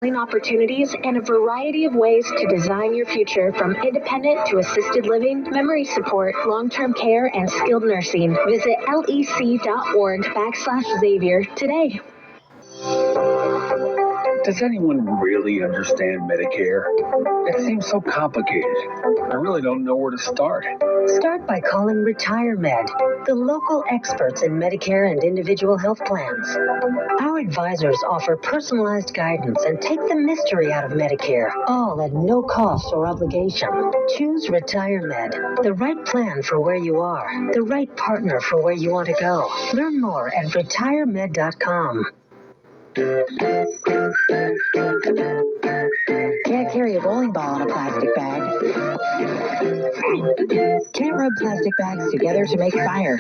opportunities and a variety of ways to design your future, from independent to assisted living, memory support, long-term care, and skilled nursing. Visit lec.org/Xavier today. Does anyone really understand Medicare? It seems so complicated. I really don't know where to start. Start by calling RetireMed, the local experts in Medicare and individual health plans. Our advisors offer personalized guidance and take the mystery out of Medicare, all at no cost or obligation. Choose RetireMed, the right plan for where you are, the right partner for where you want to go. Learn more at retiremed.com. Can't carry a bowling ball in a plastic bag. Can't rub plastic bags together to make fire.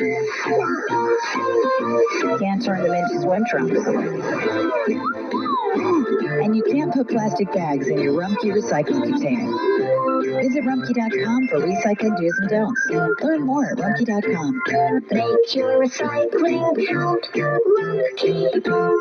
Can't turn them into swim trunks. And you can't put plastic bags in your Rumpke recycling container. Visit Rumpke.com for recycling do's and don'ts. Learn more at Rumpke.com. Make your recycling count. Rumpke.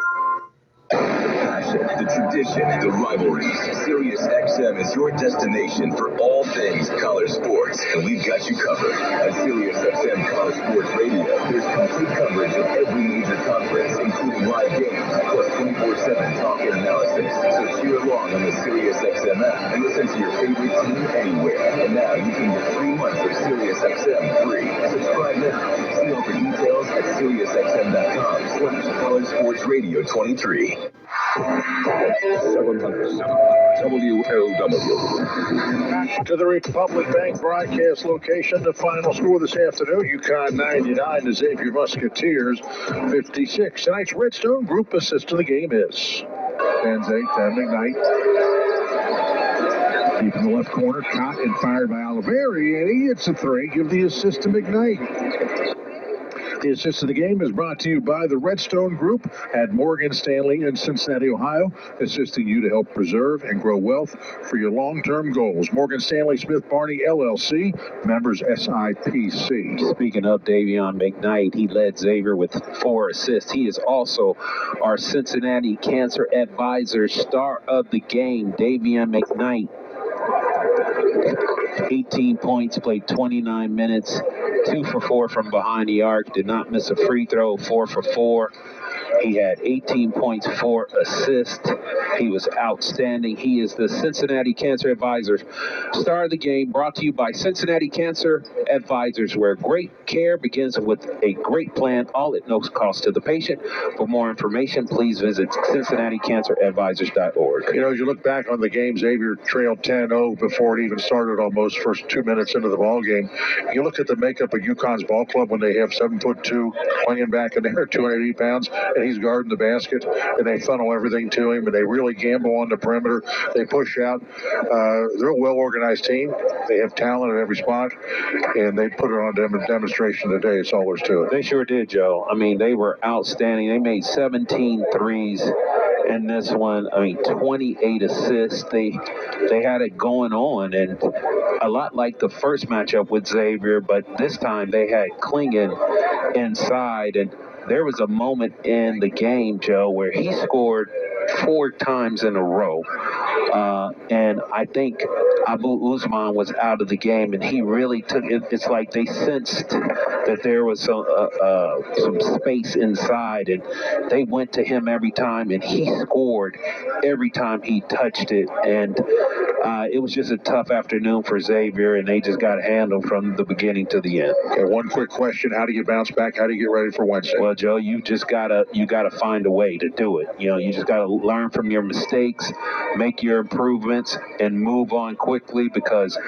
Passion, the tradition, the rivalries. Sirius XM is your destination for all things college sports, and we've got you covered. At Sirius XM College Sports Radio, there's complete coverage of every major conference, including live games, plus 24/7 talk and analysis. So cheer along on the Sirius XM app and listen to your favorite team anywhere. And now you can get 3 months of Sirius XM free. Subscribe now. See all the details at SiriusXM.com/College Sports Radio 23. 700 WLW. To the Republic Bank broadcast location, the final score this afternoon, UConn 99 to Xavier Musketeers 56. Tonight's Redstone Group assist to the game is Fans 8, McKnight. Deep in the left corner, caught and fired by Oliveri, and he hits a three. Give the assist to McKnight. The assist of the game is brought to you by the Redstone Group at Morgan Stanley in Cincinnati, Ohio, assisting you to help preserve and grow wealth for your long-term goals. Morgan Stanley Smith Barney, LLC, members SIPC. Speaking of Davion McKnight, he led Xavier with 4 assists. He is also our Cincinnati Cancer Advisor star of the game, Davion McKnight. 18 points, played 29 minutes, 2 for 4 from behind the arc, did not miss a free throw, 4 for 4. He had 18 points, 4 assists. He was outstanding. He is the Cincinnati Cancer Advisors star of the game, brought to you by Cincinnati Cancer Advisors, where great care begins with a great plan, all at no cost to the patient. For more information, please visit CincinnatiCancerAdvisors.org. You know, as you look back on the game, Xavier trailed 10-0 before it even started, almost first 2 minutes into the ball game. You look at the makeup of UConn's ball club when they have 7'2", clinging back in there, 280 pounds, and he's guarding the basket, and they funnel everything to him, and they really gamble on the perimeter. They push out. They're a well-organized team. They have talent at every spot, and they put it on demonstration today. It's all there's to it. They sure did, Joe. I mean, they were outstanding. They made 17 threes in this one. I mean, 28 assists. They had it going on, and a lot like the first matchup with Xavier, but this time they had Klingon inside, and there was a moment in the game, Joe, where he scored 4 times in a row. And I think Abu Usman was out of the game, and he really took it. It's like they sensed that there was some space inside, and they went to him every time, and he scored every time he touched it. And it was just a tough afternoon for Xavier, and they just got handled from the beginning to the end. Okay, one quick question: how do you bounce back? How do you get ready for Wednesday? Well, Joe, you gotta find a way to do it. You know, you just gotta learn from your mistakes, make your improvements, and move on quickly, because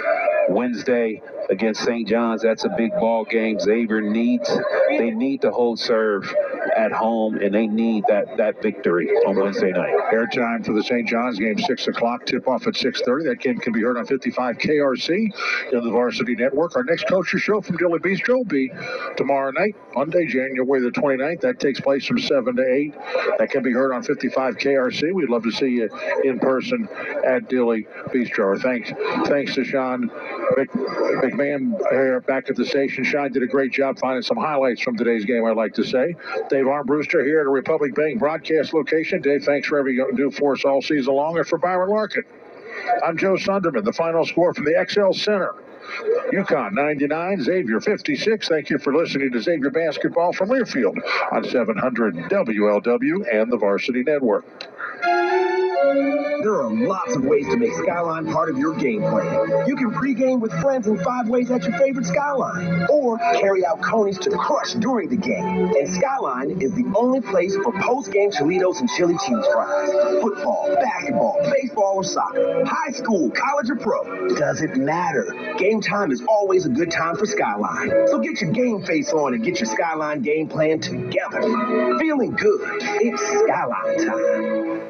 Wednesday against St. John's, that's a big ball game. Xavier need to hold serve at home, and they need that victory on Wednesday night. Airtime for the St. John's game, 6 o'clock, tip-off at 6:30. That game can be heard on 55 KRC in the Varsity Network. Our next Coaches Show from Dilly Bistro will be tomorrow night, Monday, January the 29th. That takes place from 7 to 8. That can be heard on 55 KRC. We'd love to see you in person at Dilly Bistro. Thanks to Sean McMahon here back at the station. Sean did a great job finding some highlights from today's game, I'd like to say. They Dave Armbruster here at a Republic Bank broadcast location. Dave, thanks for everything you do for us all season long and for Byron Larkin. I'm Joe Sunderman. The final score from the XL Center. UConn 99, Xavier 56. Thank you for listening to Xavier Basketball from Learfield on 700 WLW and the Varsity Network. There are lots of ways to make Skyline part of your game plan. You can pregame with friends in 5 ways at your favorite Skyline, or carry out conies to crush during the game. And Skyline is the only place for post-game Cholitos and chili cheese fries. Football, basketball, baseball, or soccer, high school, college, or pro. Doesn't matter. Game time is always a good time for Skyline. So get your game face on and get your Skyline game plan together. Feeling good. It's Skyline time.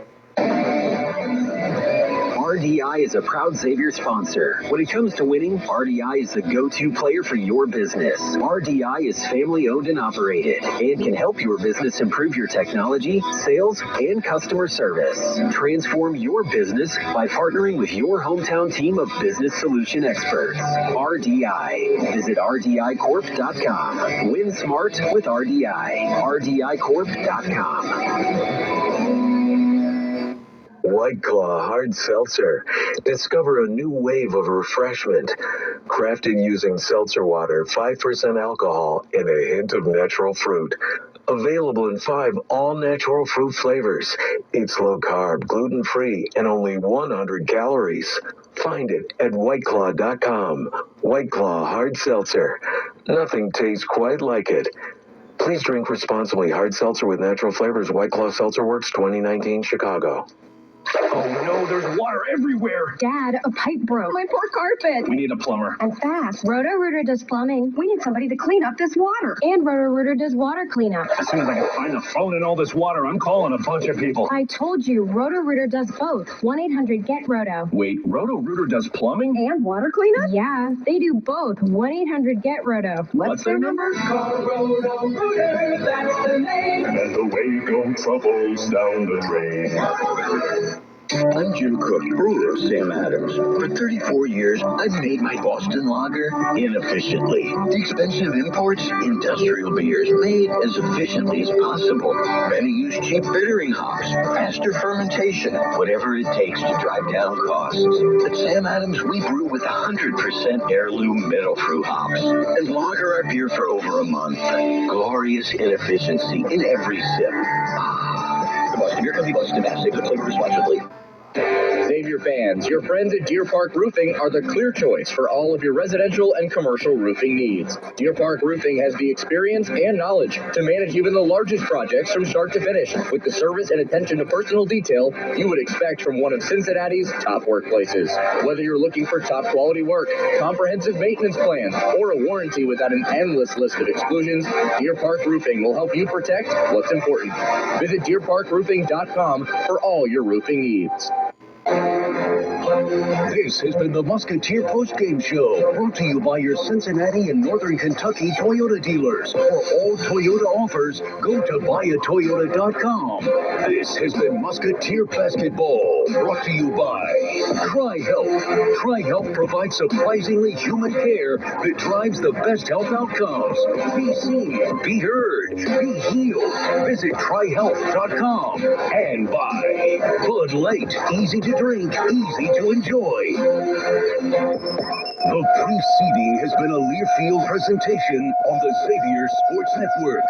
RDI is a proud Xavier sponsor. When it comes to winning, RDI is the go-to player for your business. RDI is family-owned and operated and can help your business improve your technology, sales, and customer service. Transform your business by partnering with your hometown team of business solution experts. RDI. Visit RDIcorp.com. Win smart with RDI. RDIcorp.com. White Claw Hard Seltzer. Discover a new wave of refreshment. Crafted using seltzer water, 5% alcohol, and a hint of natural fruit. Available in 5 all-natural fruit flavors. It's low-carb, gluten-free, and only 100 calories. Find it at whiteclaw.com. White Claw Hard Seltzer. Nothing tastes quite like it. Please drink responsibly. Hard seltzer with natural flavors. White Claw Seltzer Works, 2019, Chicago. Oh no, there's water everywhere. Dad, a pipe broke. My poor carpet. We need a plumber. And fast. Roto-Rooter does plumbing. We need somebody to clean up this water. And Roto-Rooter does water cleanup. As soon as I can find the phone in all this water, I'm calling a bunch of people. I told you, Roto-Rooter does both. 1-800-GET-ROTO. Wait, Roto-Rooter does plumbing? And water cleanup? Yeah, they do both. 1-800-GET-ROTO. What's their number? Call Roto-Rooter, that's the name. And away go troubles down the drain. I'm Jim Cook, brewer of Sam Adams. For 34 years, I've made my Boston Lager inefficiently. The expensive imports, industrial beers made as efficiently as possible. Many use cheap bittering hops, faster fermentation, whatever it takes to drive down costs. At Sam Adams, we brew with 100% heirloom middle fruit hops and lager our beer for over a month. Glorious inefficiency in every sip. The Boston Beer Company, Boston, Mass. Save the flavor responsibly. Xavier fans, your friends at Deer Park Roofing are the clear choice for all of your residential and commercial roofing needs. Deer Park Roofing has the experience and knowledge to manage even the largest projects from start to finish, with the service and attention to personal detail you would expect from one of Cincinnati's top workplaces. Whether you're looking for top quality work, comprehensive maintenance plans, or a warranty without an endless list of exclusions, Deer Park Roofing will help you protect what's important. Visit DeerParkRoofing.com for all your roofing needs. This has been the Musketeer Postgame Show, brought to you by your Cincinnati and Northern Kentucky Toyota dealers. For all Toyota offers, go to buyatoyota.com. This has been Musketeer Basketball, brought to you by TriHealth. TriHealth provides surprisingly human care that drives the best health outcomes. Be seen, be heard, be healed. Visit TriHealth.com. And by Bud Light, easy to drink, easy to enjoy. The preceding has been a Learfield presentation on the Xavier Sports Network.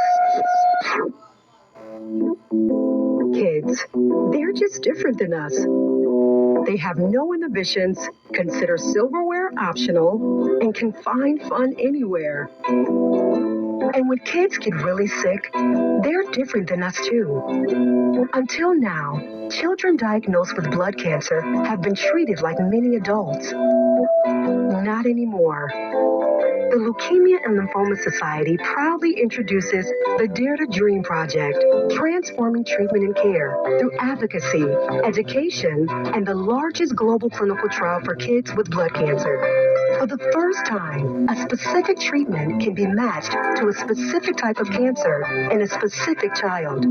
Kids, they're just different than us. They have no inhibitions, consider silverware optional, and can find fun anywhere. And when kids get really sick, they're different than us too. Until now, children diagnosed with blood cancer have been treated like many adults. Not anymore. The Leukemia and Lymphoma Society proudly introduces the Dare to Dream Project, transforming treatment and care through advocacy, education, and the largest global clinical trial for kids with blood cancer. For the first time, a specific treatment can be matched to a specific type of cancer in a specific child.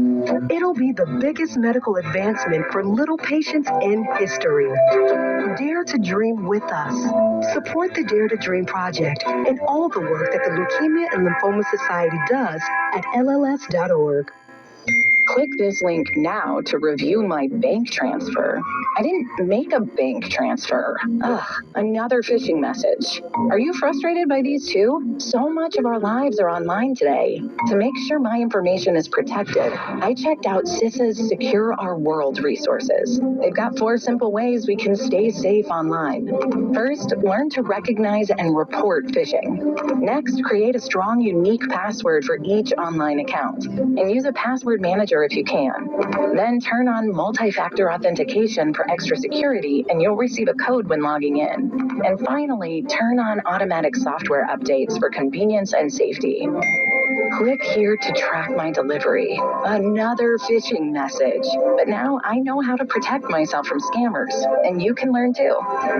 It'll be the biggest medical advancement for little patients in history. Dare to dream with us. Support the Dare to Dream Project and all the work that the Leukemia and Lymphoma Society does at LLS.org. Click this link now to review my bank transfer. I didn't make a bank transfer. Ugh, another phishing message. Are you frustrated by these too? So much of our lives are online today. To make sure my information is protected, I checked out CISA's Secure Our World resources. They've got 4 simple ways we can stay safe online. First, learn to recognize and report phishing. Next, create a strong, unique password for each online account, and use a password manager if you can. Then turn on multi-factor authentication for extra security, and you'll receive a code when logging in. And finally, turn on automatic software updates for convenience and safety. Click here to track my delivery. Another phishing message. But now I know how to protect myself from scammers, and you can learn too.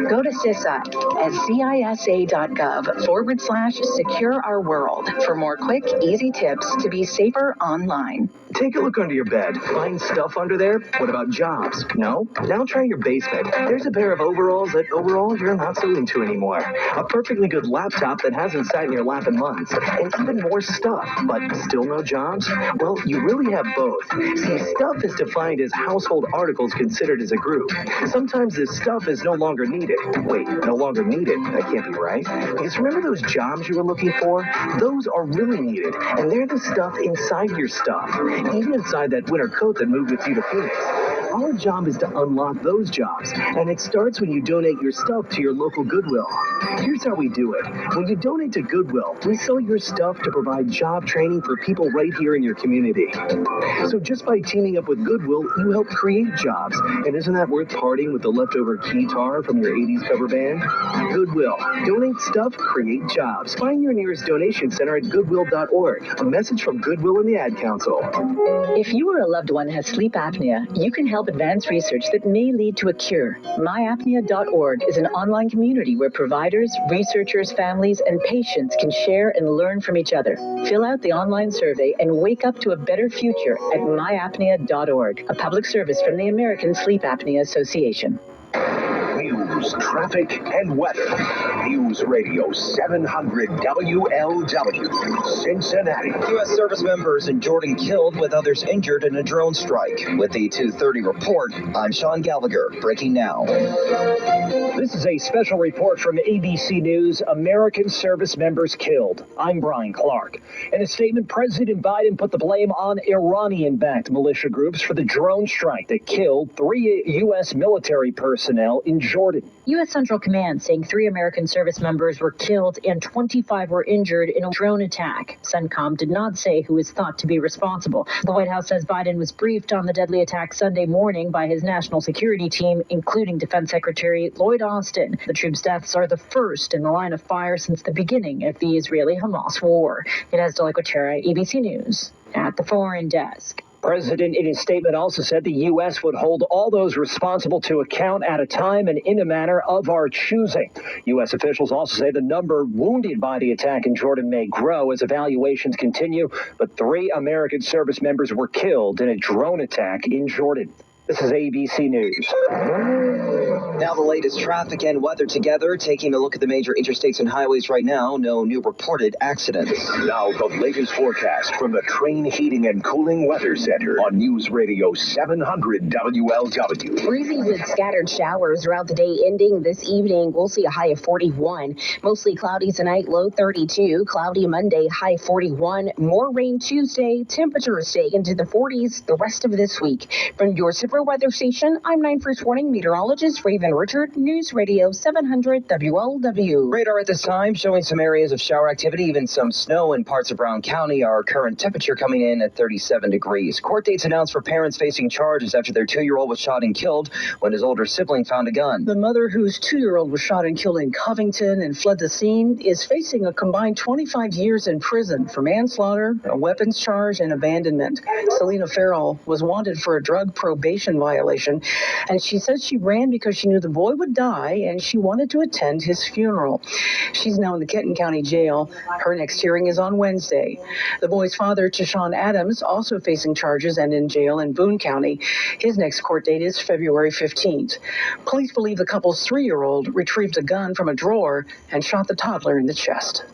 Go to CISA at cisa.gov/secure our world for more quick, easy tips to be safer online. Take a look under your bed. Find stuff under there? What about jobs? No? Now try your basement. There's a pair of overalls that overall you're not so into anymore. A perfectly good laptop that hasn't sat in your lap in months. And even more stuff, but still no jobs? Well, you really have both. See, stuff is defined as household articles considered as a group. Sometimes this stuff is no longer needed. Wait, no longer needed? That can't be right. Because remember those jobs you were looking for? Those are really needed, and they're the stuff inside your stuff. Even inside that winter coat that moved with you to Phoenix. Our job is to unlock those jobs, and it starts when you donate your stuff to your local Goodwill. Here's how we do it. When you donate to Goodwill, we sell your stuff to provide job training for people right here in your community. So just by teaming up with Goodwill, you help create jobs. And isn't that worth parting with the leftover keytar from your 80s cover band? Goodwill. Donate stuff, create jobs. Find your nearest donation center at goodwill.org. A message from Goodwill and the Ad Council. If you or a loved one has sleep apnea, you can help advance research that may lead to a cure. myapnea.org is an online community where providers, researchers, families, and patients can share and learn from each other. Fill out the online survey and wake up to a better future at myapnea.org, a public service from the American Sleep Apnea Association. News, traffic, and weather. News Radio 700 WLW, Cincinnati. U.S. service members in Jordan killed with others injured in a drone strike. With the 2:30 report, I'm Sean Gallagher, breaking now. This is a special report from ABC News, American service members killed. I'm Brian Clark. In a statement, President Biden put the blame on Iranian-backed militia groups for the drone strike that killed 3 U.S. military personnel in Jordan. U.S. Central Command saying 3 American service members were killed and 25 were injured in a drone attack. CENTCOM did not say who is thought to be responsible. The White House says Biden was briefed on the deadly attack Sunday morning by his national security team, including Defense Secretary Lloyd Austin. The troops' deaths are the first in the line of fire since the beginning of the Israeli-Hamas war. Inez Delaquatera, ABC News, at the Foreign Desk. President, in his statement, also said the U.S. would hold all those responsible to account at a time and in a manner of our choosing. U.S. officials also say the number wounded by the attack in Jordan may grow as evaluations continue, but 3 American service members were killed in a drone attack in Jordan. This is ABC News. Now the latest traffic and weather together, taking a look at the major interstates and highways right now. No new reported accidents. Now the latest forecast from the Train Heating and Cooling Weather Center on News Radio 700 WLW. Breezy with scattered showers throughout the day, ending this evening. We'll see a high of 41. Mostly cloudy tonight, low 32. Cloudy Monday, high 41. More rain Tuesday. Temperatures stay into the 40s the rest of this week. From your Super Weather Station, I'm 9 First Warning meteorologist Raven Richard, News Radio 700 WLW. Radar at this time showing some areas of shower activity, even some snow in parts of Brown County. Our current temperature coming in at 37 degrees. Court dates announced for parents facing charges after their 2-year-old was shot and killed when his older sibling found a gun. The mother whose 2-year-old was shot and killed in Covington and fled the scene is facing a combined 25 years in prison for manslaughter, a weapons charge, and abandonment. Selena Farrell was wanted for a drug probation probation violation. And she says she ran because she knew the boy would die and she wanted to attend his funeral. She's now in the Kenton County Jail. Her next hearing is on Wednesday. The boy's father, Tashawn Adams, also facing charges and in jail in Boone County. His next court date is February 15th. Police believe the couple's 3-year-old retrieved a gun from a drawer and shot the toddler in the chest.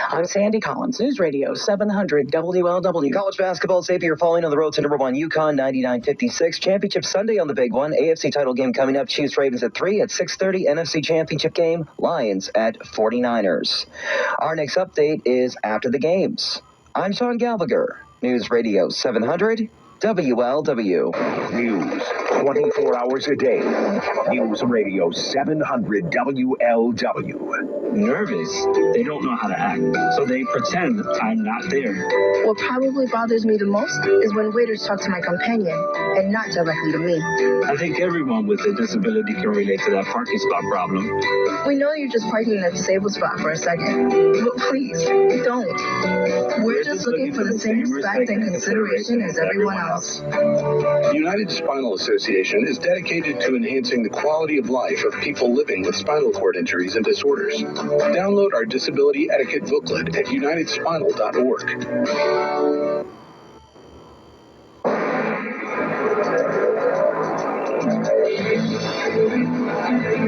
I'm Sandy Collins, News Radio 700 WLW. College basketball, Xavier falling on the road to number 1 UConn, 99-56. Championship Sunday on the big one. AFC title game coming up. Chiefs Ravens at 3 at 6:30. NFC Championship game. Lions at 49ers. Our next update is after the games. I'm Sean Gallagher, News Radio 700 WLW. News 24 hours a day. News Radio 700 WLW. Nervous, they don't know how to act, so they pretend I'm not there. What probably bothers me the most is when waiters talk to my companion and not directly to me. I think everyone with a disability can relate to that parking spot problem. We know you're just parking in a disabled spot for a second, but please, don't. We're just looking for the same respect and consideration as everyone else. The United Spinal Association is dedicated to enhancing the quality of life of people living with spinal cord injuries and disorders. Download our disability etiquette booklet at unitedspinal.org.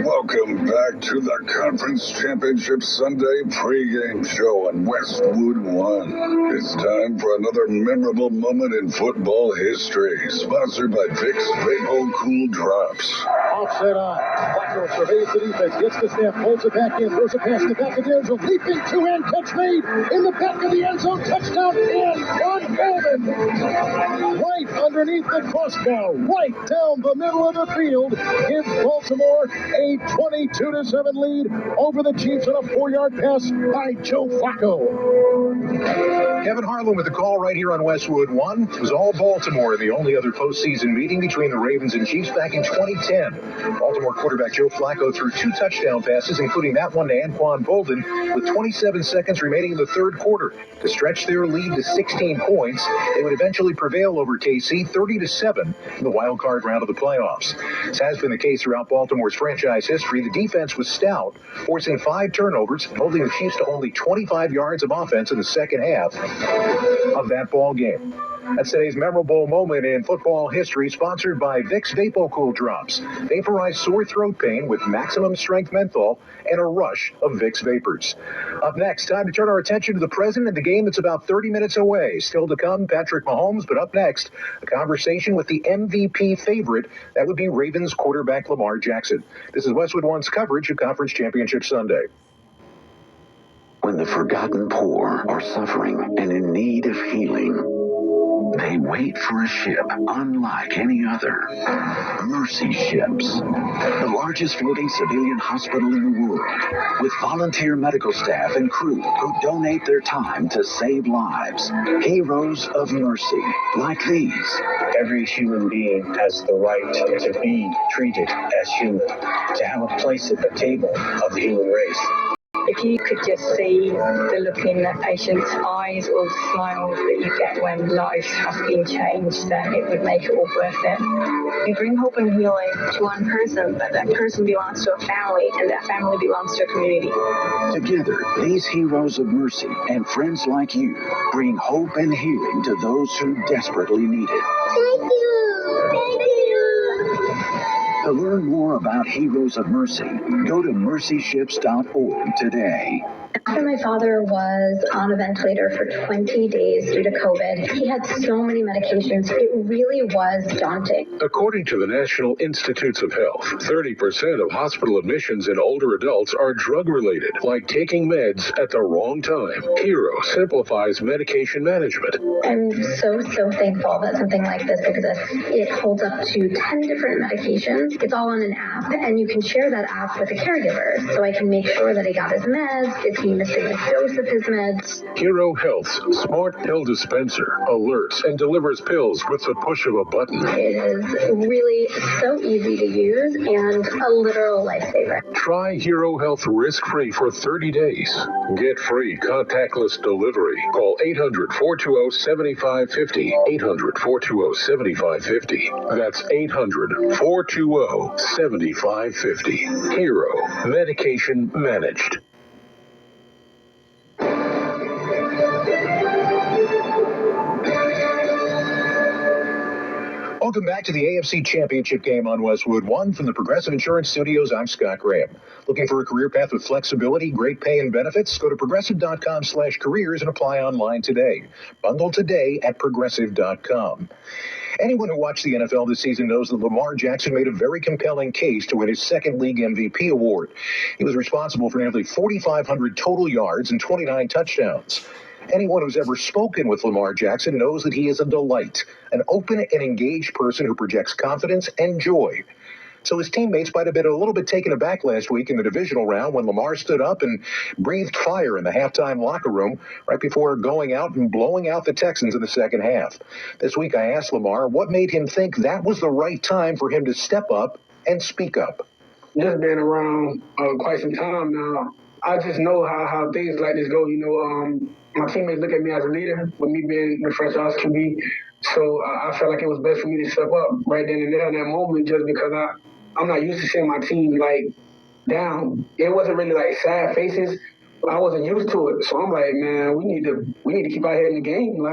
Welcome back to the Conference Championship Sunday pregame show on Westwood One. It's time for another memorable moment in football history, sponsored by Vicks Vapo Cool Drops. Offset on. Flacco surveys the defense, gets the snap, pulls it back in, throws it past the back of the end zone, leaping two-hand catch made in the back of the end zone, touchdown, and Ron Golden. Right underneath the crossbar, right down the middle of the field, gives Baltimore a 22-7 lead over the Chiefs on a 4-yard pass by Joe Flacco. Kevin Harlan with the call right here on Westwood One. It was all Baltimore in the only other postseason meeting between the Ravens and Chiefs back in 2010. Baltimore quarterback Joe Flacco threw 2 touchdown passes, including that one to Anquan Bolden, with 27 seconds remaining in the third quarter. To stretch their lead to 16 points, they would eventually prevail over KC 30-7 in the wild card round of the playoffs. As has been the case throughout Baltimore's franchise history, the defense was stout, forcing 5 turnovers and holding the Chiefs to only 25 yards of offense in the second half of that ball game. That's today's memorable moment in football history, sponsored by Vicks Vapo Cool Drops. Vaporize sore throat pain with maximum strength menthol and a rush of Vicks Vapors. Up next, time to turn our attention to the present and the game that's about 30 minutes away. Still to come, Patrick Mahomes, but up next, a conversation with the MVP favorite. That would be Ravens quarterback Lamar Jackson. This is Westwood One's coverage of Conference Championship Sunday. When the forgotten poor are suffering and in need of healing, they wait for a ship unlike any other. Mercy Ships, the largest floating civilian hospital in the world, with volunteer medical staff and crew who donate their time to save lives. Heroes of mercy, like these. Every human being has the right to be treated as human, to have a place at the table of the human race. If you could just see the look in that patient's eyes or the smiles that you get when lives have been changed, then it would make it all worth it. We bring hope and healing to one person, but that person belongs to a family, and that family belongs to a community. Together, these heroes of mercy and friends like you bring hope and healing to those who desperately need it. Thank you! Thank you! To learn more about Heroes of Mercy, go to mercyships.org today. After my father was on a ventilator for 20 days due to COVID, he had so many medications, it really was daunting. According to the National Institutes of Health, 30% of hospital admissions in older adults are drug-related, like taking meds at the wrong time. Hero simplifies medication management. I'm so thankful that something like this exists. It holds up to 10 different medications It's all on an app, and you can share that app with a caregiver. So I can make sure that he got his meds, if he missed a dose of his meds. Hero Health's smart pill dispenser alerts and delivers pills with the push of a button. It is really so easy to use and a literal lifesaver. Try Hero Health risk-free for 30 days. Get free contactless delivery. Call 800-420-7550. 800-420-7550. That's 800-420-7550. Hero. Medication managed. Welcome back to the AFC Championship game on Westwood One from the Progressive Insurance Studios. I'm Scott Graham. Looking for a career path with flexibility, great pay, and benefits? Go to progressive.com/careers and apply online today. Bundle today at progressive.com. Anyone who watched the NFL this season knows that Lamar Jackson made a very compelling case to win his second league MVP award. He was responsible for nearly 4,500 total yards and 29 touchdowns. Anyone who's ever spoken with Lamar Jackson knows that he is a delight, an open and engaged person who projects confidence and joy. So his teammates might have been a little bit taken aback last week in the divisional round when Lamar stood up and breathed fire in the halftime locker room right before going out and blowing out the Texans in the second half. This week I asked Lamar what made him think that was the right time for him to step up and speak up. Just been around quite some time now. I just know how things like this go. My teammates look at me as a leader, with me being the franchise QB. So I felt like it was best for me to step up right then and there in that moment, just because I'm not used to seeing my team down. It wasn't really sad faces. I wasn't used to it. So I'm like, man, we need to keep our head in the game.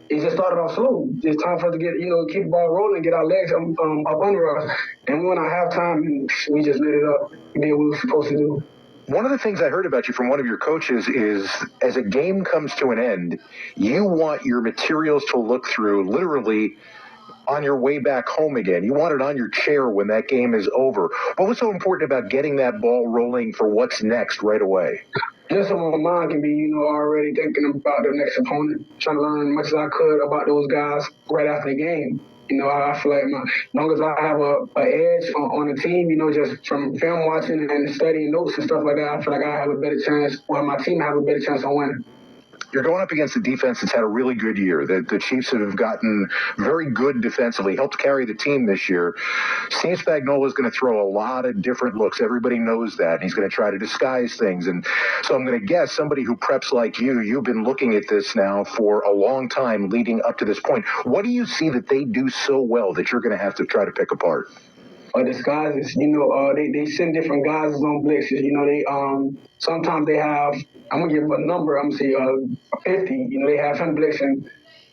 It just started off slow. It's time for us to get, keep the ball rolling, get our legs up under us. And we went on halftime and we just lit it up. We did what we were supposed to do. One of the things I heard about you from one of your coaches is as a game comes to an end, you want your materials to look through literally on your way back home again. You want it on your chair when that game is over. What was so important about getting that ball rolling for what's next right away? Just so my mind can be, already thinking about the next opponent, trying to learn as much as I could about those guys right after the game. I feel like as long as I have an edge on the team, just from film watching and studying notes and stuff like that, I feel like I have a better chance, or my team have a better chance of winning. You're going up against a defense that's had a really good year. The Chiefs have gotten very good defensively, helped carry the team this year. Steve Spagnuolo is going to throw a lot of different looks. Everybody knows that. He's going to try to disguise things. And so I'm going to guess somebody who preps like you've been looking at this now for a long time leading up to this point. What do you see that they do so well that you're going to have to try to pick apart? Disguises, they send different guys on blitzes. Sometimes they have, I'm going to give them a number, I'm going to say 50. They have him blitzing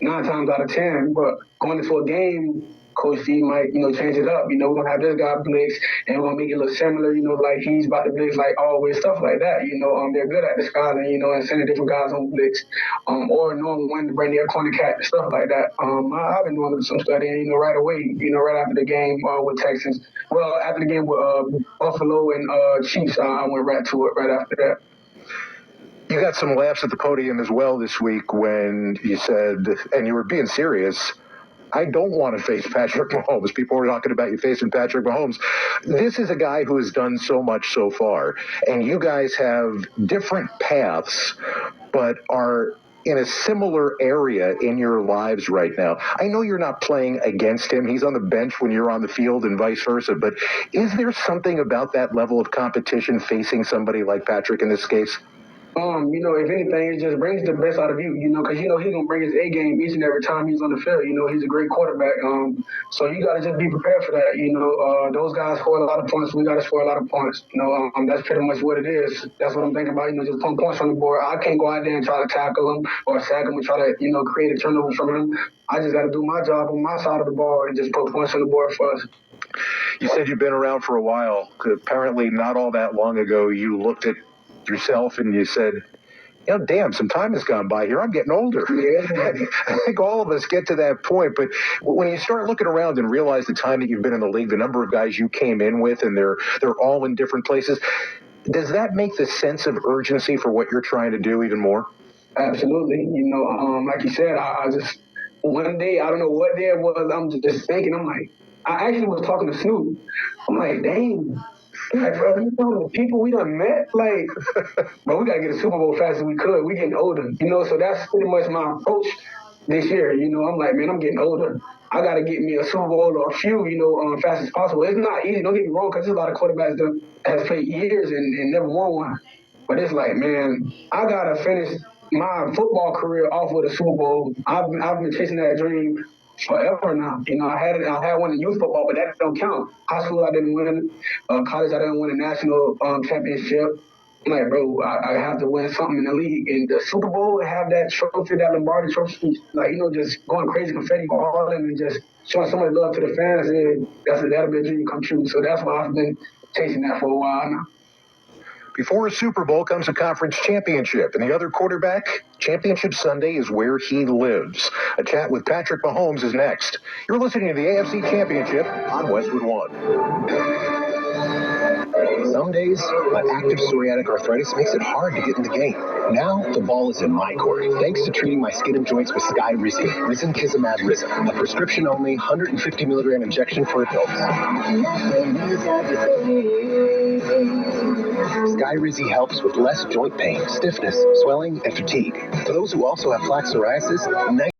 9 times out of 10. But going into a game, Coach D might, change it up. We're going to have this guy blitz, and we're going to make it look similar, like he's about to blitz always, stuff like that. They're good at disguising, and sending different guys on blitz, or knowing when to bring their corner cat, stuff like that. I've been doing some studying, right away, right after the game with Texans. Well, after the game with Buffalo and Chiefs, I went right to it right after that. You got some laughs at the podium as well this week when you said, and you were being serious, I don't want to face Patrick Mahomes. People were talking about you facing Patrick Mahomes. This is a guy who has done so much so far, and you guys have different paths, but are in a similar area in your lives right now. I know you're not playing against him. He's on the bench when you're on the field and vice versa, but is there something about that level of competition facing somebody like Patrick in this case? If anything, it just brings the best out of you, because he's going to bring his A game each and every time he's on the field. He's a great quarterback. So you got to just be prepared for that. Those guys score a lot of points. We got to score a lot of points. That's pretty much what it is. That's what I'm thinking about, just putting points on the board. I can't go out there and try to tackle him or sack him and try to, create a turnover from him. I just got to do my job on my side of the ball and just put points on the board for us. You said you've been around for a while. Apparently not all that long ago, you looked at yourself and you said, damn, some time has gone by here. I'm getting older. Yeah. I think all of us get to that point. But when you start looking around and realize the time that you've been in the league, the number of guys you came in with, and they're all in different places, does that make the sense of urgency for what you're trying to do even more? Absolutely. Like you said, I just, one day, I don't know what day it was, I'm just thinking, I'm like, I actually was talking to Snoop. I'm like, dang. Like, bro, you know the people we done met? Like, bro, we got to get a Super Bowl fast as we could. We getting older, you know? So that's pretty much my approach this year. You know, I'm like, man, I'm getting older. I got to get me a Super Bowl or a few, you know, fast as possible. It's not easy. Don't get me wrong, because there's a lot of quarterbacks that has played years and never won one. But it's like, man, I got to finish my football career off with a Super Bowl. I've been chasing that dream forever now. You know, I had one in youth football, but that don't count. High school, I didn't win. College, I didn't win a national championship. I'm like, bro, I have to win something in the league. And the Super Bowl, have that trophy, that Lombardi trophy, like, you know, just going crazy, confetti balling and just showing so much love to the fans. And that'll be a dream come true. So that's why I've been chasing that for a while now. Before a Super Bowl comes a conference championship, and the other quarterback, Championship Sunday is where he lives. A chat with Patrick Mahomes is next. You're listening to the AFC Championship on Westwood One. Some days, my active psoriatic arthritis makes it hard to get in the game. Now, the ball is in my court, thanks to treating my skin and joints with Skyrizi, Risankizumab Rizin, a prescription-only 150-milligram injection for adults. Skyrizi helps with less joint pain, stiffness, swelling, and fatigue. For those who also have plaque psoriasis,